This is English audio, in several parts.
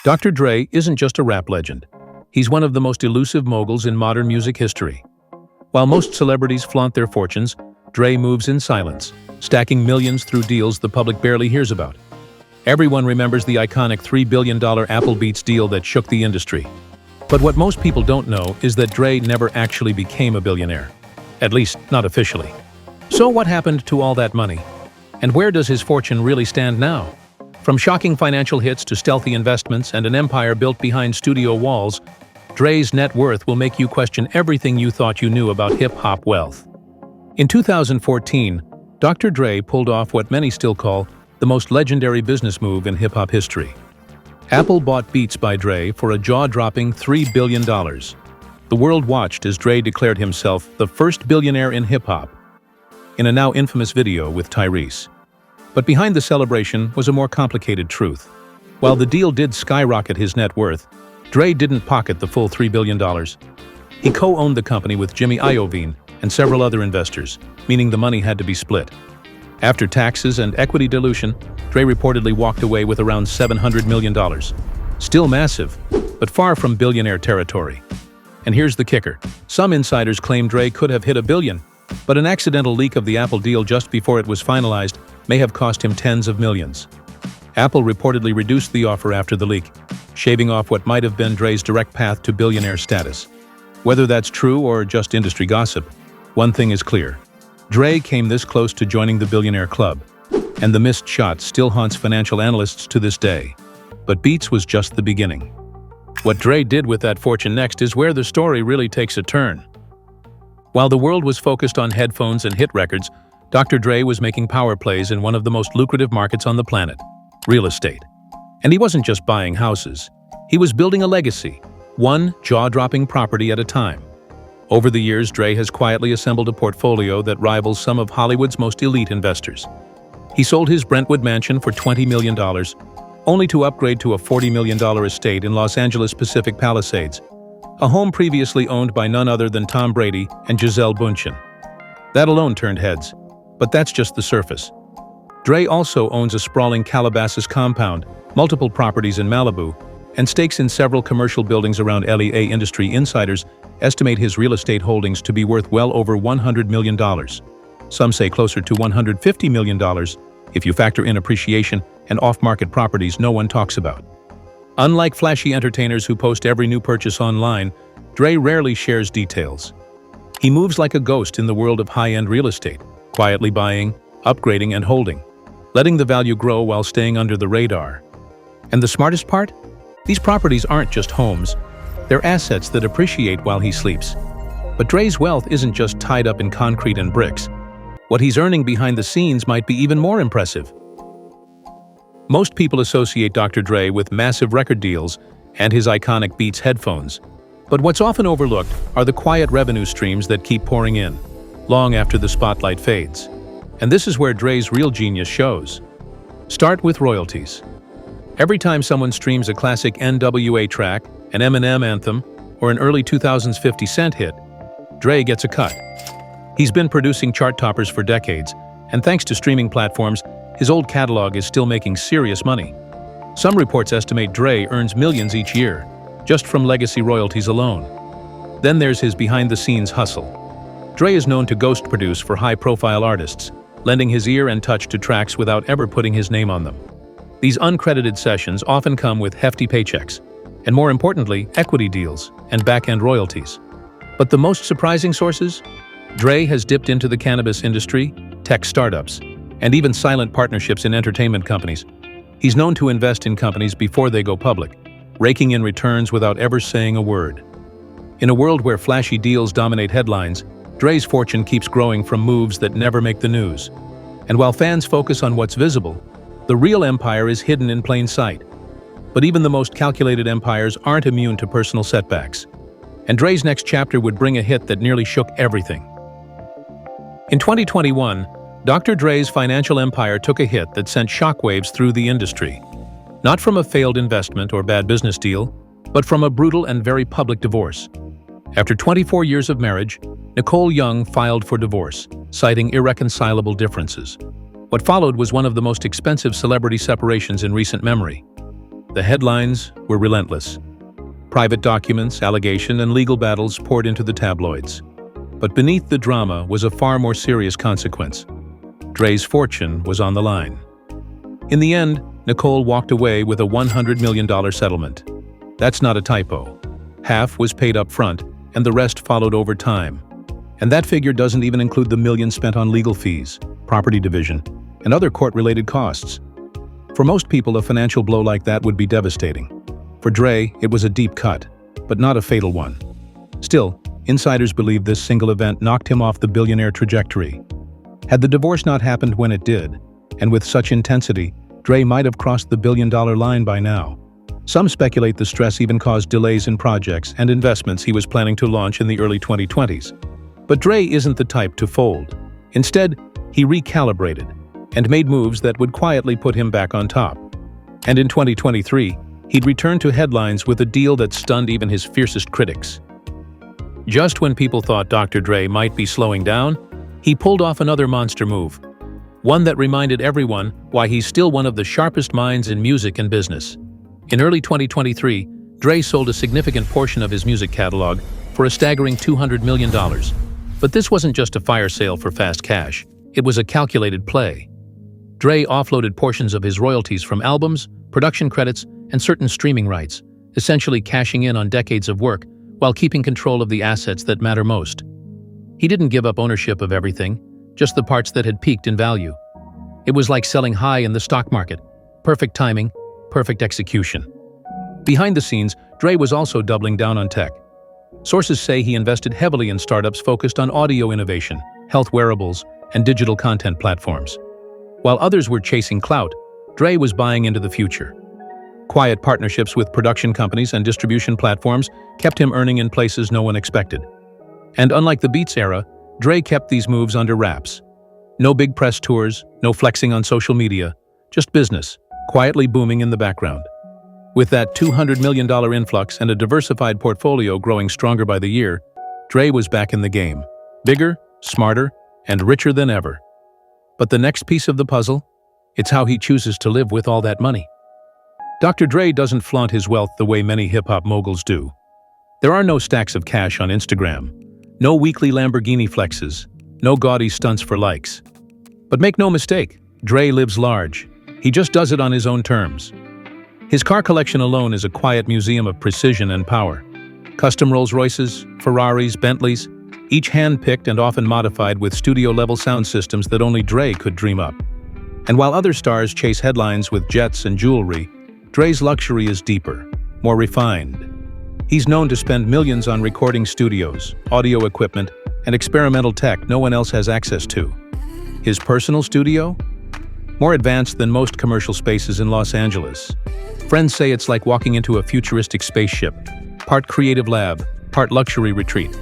Dr. Dre isn't just a rap legend. He's one of the most elusive moguls in modern music history. While most celebrities flaunt their fortunes, Dre moves in silence, stacking millions through deals the public barely hears about. Everyone remembers the iconic $3 billion Apple Beats deal that shook the industry. But what most people don't know is that Dre never actually became a billionaire. At least, not officially. So what happened to all that money? And where does his fortune really stand now? From shocking financial hits to stealthy investments and an empire built behind studio walls, Dre's net worth will make you question everything you thought you knew about hip-hop wealth. In 2014, Dr. Dre pulled off what many still call the most legendary business move in hip-hop history. Apple bought Beats by Dre for a jaw-dropping $3 billion. The world watched as Dre declared himself the first billionaire in hip-hop, in a now infamous video with Tyrese. But behind the celebration was a more complicated truth. While the deal did skyrocket his net worth, Dre didn't pocket the full $3 billion. He co-owned the company with Jimmy Iovine and several other investors, meaning the money had to be split. After taxes and equity dilution, Dre reportedly walked away with around $700 million. Still massive, but far from billionaire territory. And here's the kicker. Some insiders claim Dre could have hit $1 billion, but an accidental leak of the Apple deal just before it was finalized may have cost him tens of millions. Apple reportedly reduced the offer after the leak, shaving off what might have been Dre's direct path to billionaire status. Whether that's true or just industry gossip, one thing is clear. Dre came this close to joining the billionaire club, and the missed shot still haunts financial analysts to this day. But Beats was just the beginning. What Dre did with that fortune next is where the story really takes a turn. While the world was focused on headphones and hit records, Dr. Dre was making power plays in one of the most lucrative markets on the planet, real estate. And he wasn't just buying houses. He was building a legacy, one jaw-dropping property at a time. Over the years, Dre has quietly assembled a portfolio that rivals some of Hollywood's most elite investors. He sold his Brentwood mansion for $20 million, only to upgrade to a $40 million estate in Los Angeles' Pacific Palisades, a home previously owned by none other than Tom Brady and Gisele Bündchen. That alone turned heads, but that's just the surface. Dre also owns a sprawling Calabasas compound, multiple properties in Malibu, and stakes in several commercial buildings around LA. Industry insiders estimate his real estate holdings to be worth well over $100 million. Some say closer to $150 million if you factor in appreciation and off-market properties no one talks about. Unlike flashy entertainers who post every new purchase online, Dre rarely shares details. He moves like a ghost in the world of high-end real estate, quietly buying, upgrading, and holding, letting the value grow while staying under the radar. And the smartest part? These properties aren't just homes. They're assets that appreciate while he sleeps. But Dre's wealth isn't just tied up in concrete and bricks. What he's earning behind the scenes might be even more impressive. Most people associate Dr. Dre with massive record deals and his iconic Beats headphones. But what's often overlooked are the quiet revenue streams that keep pouring in, long after the spotlight fades. And this is where Dre's real genius shows. Start with royalties. Every time someone streams a classic NWA track, an Eminem anthem, or an early 2000s 50 Cent hit, Dre gets a cut. He's been producing chart toppers for decades, and thanks to streaming platforms, his old catalog is still making serious money. Some reports estimate Dre earns millions each year, just from legacy royalties alone. Then there's his behind-the-scenes hustle. Dre is known to ghost produce for high-profile artists, lending his ear and touch to tracks without ever putting his name on them. These uncredited sessions often come with hefty paychecks, and more importantly, equity deals and back-end royalties. But the most surprising sources? Dre has dipped into the cannabis industry, tech startups, and even silent partnerships in entertainment companies. He's known to invest in companies before they go public, raking in returns without ever saying a word. In a world where flashy deals dominate headlines, Dre's fortune keeps growing from moves that never make the news. And while fans focus on what's visible, the real empire is hidden in plain sight. But even the most calculated empires aren't immune to personal setbacks. And Dre's next chapter would bring a hit that nearly shook everything. In 2021, Dr. Dre's financial empire took a hit that sent shockwaves through the industry. Not from a failed investment or bad business deal, but from a brutal and very public divorce. After 24 years of marriage, Nicole Young filed for divorce, citing irreconcilable differences. What followed was one of the most expensive celebrity separations in recent memory. The headlines were relentless. Private documents, allegation, and legal battles poured into the tabloids. But beneath the drama was a far more serious consequence. Dre's fortune was on the line. In the end, Nicole walked away with a $100 million settlement. That's not a typo. Half was paid up front, and the rest followed over time. And that figure doesn't even include the millions spent on legal fees, property division, and other court-related costs. For most people, a financial blow like that would be devastating. For Dre, it was a deep cut, but not a fatal one. Still, insiders believe this single event knocked him off the billionaire trajectory. Had the divorce not happened when it did, and with such intensity, Dre might have crossed the billion-dollar line by now. Some speculate the stress even caused delays in projects and investments he was planning to launch in the early 2020s. But Dre isn't the type to fold. Instead, he recalibrated and made moves that would quietly put him back on top. And in 2023, he'd returned to headlines with a deal that stunned even his fiercest critics. Just when people thought Dr. Dre might be slowing down, he pulled off another monster move. One that reminded everyone why he's still one of the sharpest minds in music and business. In early 2023, Dre sold a significant portion of his music catalog for a staggering $200 million. But this wasn't just a fire sale for fast cash. It was a calculated play. Dre offloaded portions of his royalties from albums, production credits, and certain streaming rights, essentially cashing in on decades of work while keeping control of the assets that matter most. He didn't give up ownership of everything, just the parts that had peaked in value. It was like selling high in the stock market. Perfect timing, perfect execution. Behind the scenes, Dre was also doubling down on tech. Sources say he invested heavily in startups focused on audio innovation, health wearables, and digital content platforms. While others were chasing clout, Dre was buying into the future. Quiet partnerships with production companies and distribution platforms kept him earning in places no one expected. And unlike the Beats era, Dre kept these moves under wraps. No big press tours, no flexing on social media, just business, quietly booming in the background. With that $200 million influx and a diversified portfolio growing stronger by the year, Dre was back in the game, bigger, smarter, and richer than ever. But the next piece of the puzzle? It's how he chooses to live with all that money. Dr. Dre doesn't flaunt his wealth the way many hip-hop moguls do. There are no stacks of cash on Instagram, no weekly Lamborghini flexes, no gaudy stunts for likes. But make no mistake, Dre lives large. He just does it on his own terms. His car collection alone is a quiet museum of precision and power. Custom Rolls-Royces, Ferraris, Bentleys, each hand-picked and often modified with studio-level sound systems that only Dre could dream up. And while other stars chase headlines with jets and jewelry, Dre's luxury is deeper, more refined. He's known to spend millions on recording studios, audio equipment, and experimental tech no one else has access to. His personal studio? More advanced than most commercial spaces in Los Angeles. Friends say it's like walking into a futuristic spaceship, part creative lab, part luxury retreat.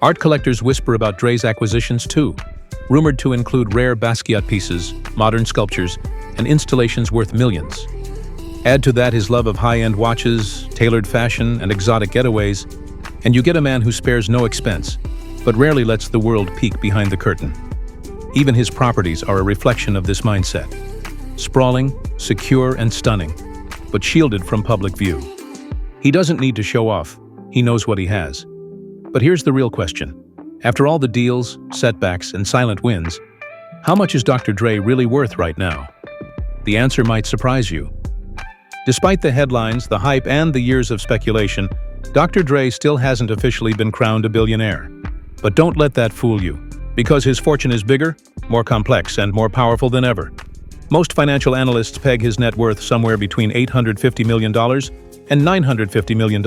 Art collectors whisper about Dre's acquisitions too, rumored to include rare Basquiat pieces, modern sculptures, and installations worth millions. Add to that his love of high-end watches, tailored fashion, and exotic getaways, and you get a man who spares no expense, but rarely lets the world peek behind the curtain. Even his properties are a reflection of this mindset. Sprawling, secure, and stunning, but shielded from public view. He doesn't need to show off. He knows what he has. But here's the real question. After all the deals, setbacks, and silent wins, how much is Dr. Dre really worth right now? The answer might surprise you. Despite the headlines, the hype, and the years of speculation, Dr. Dre still hasn't officially been crowned a billionaire. But don't let that fool you, because his fortune is bigger, more complex, and more powerful than ever. Most financial analysts peg his net worth somewhere between $850 million and $950 million,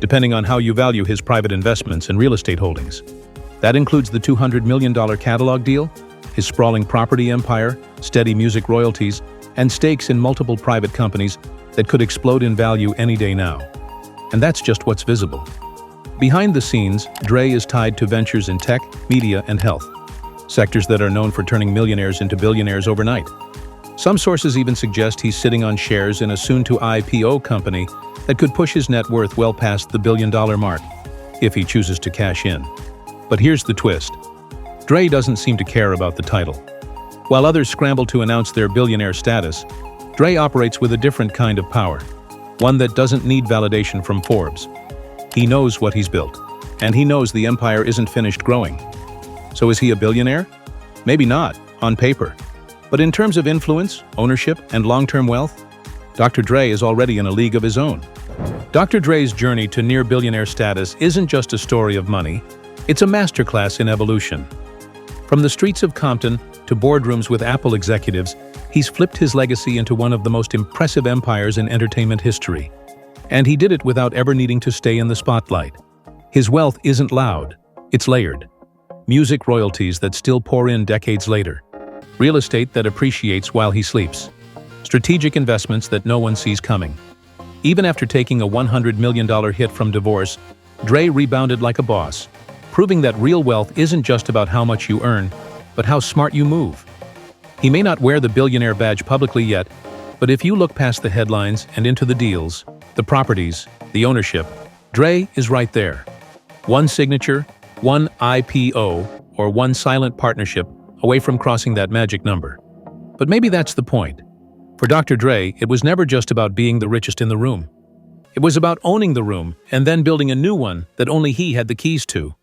depending on how you value his private investments and real estate holdings. That includes the $200 million catalog deal, his sprawling property empire, steady music royalties, and stakes in multiple private companies that could explode in value any day now. And that's just what's visible. Behind the scenes, Dre is tied to ventures in tech, media, and health, sectors that are known for turning millionaires into billionaires overnight. Some sources even suggest he's sitting on shares in a soon-to-IPO company that could push his net worth well past the billion-dollar mark, if he chooses to cash in. But here's the twist. Dre doesn't seem to care about the title. While others scramble to announce their billionaire status, Dre operates with a different kind of power. one that doesn't need validation from Forbes. He knows what he's built, and he knows the empire isn't finished growing. So is he a billionaire? Maybe not, on paper. But in terms of influence, ownership, and long-term wealth, Dr. Dre is already in a league of his own. Dr. Dre's journey to near-billionaire status isn't just a story of money, it's a masterclass in evolution. From the streets of Compton to boardrooms with Apple executives, he's flipped his legacy into one of the most impressive empires in entertainment history. And he did it without ever needing to stay in the spotlight. His wealth isn't loud, it's layered. Music royalties that still pour in decades later. Real estate that appreciates while he sleeps. Strategic investments that no one sees coming. Even after taking a $100 million hit from divorce, Dre rebounded like a boss, proving that real wealth isn't just about how much you earn, but how smart you move. He may not wear the billionaire badge publicly yet, but if you look past the headlines and into the deals, the properties, the ownership, Dre is right there. One signature, one IPO, or one silent partnership away from crossing that magic number. But maybe that's the point. For Dr. Dre, it was never just about being the richest in the room. It was about owning the room and then building a new one that only he had the keys to.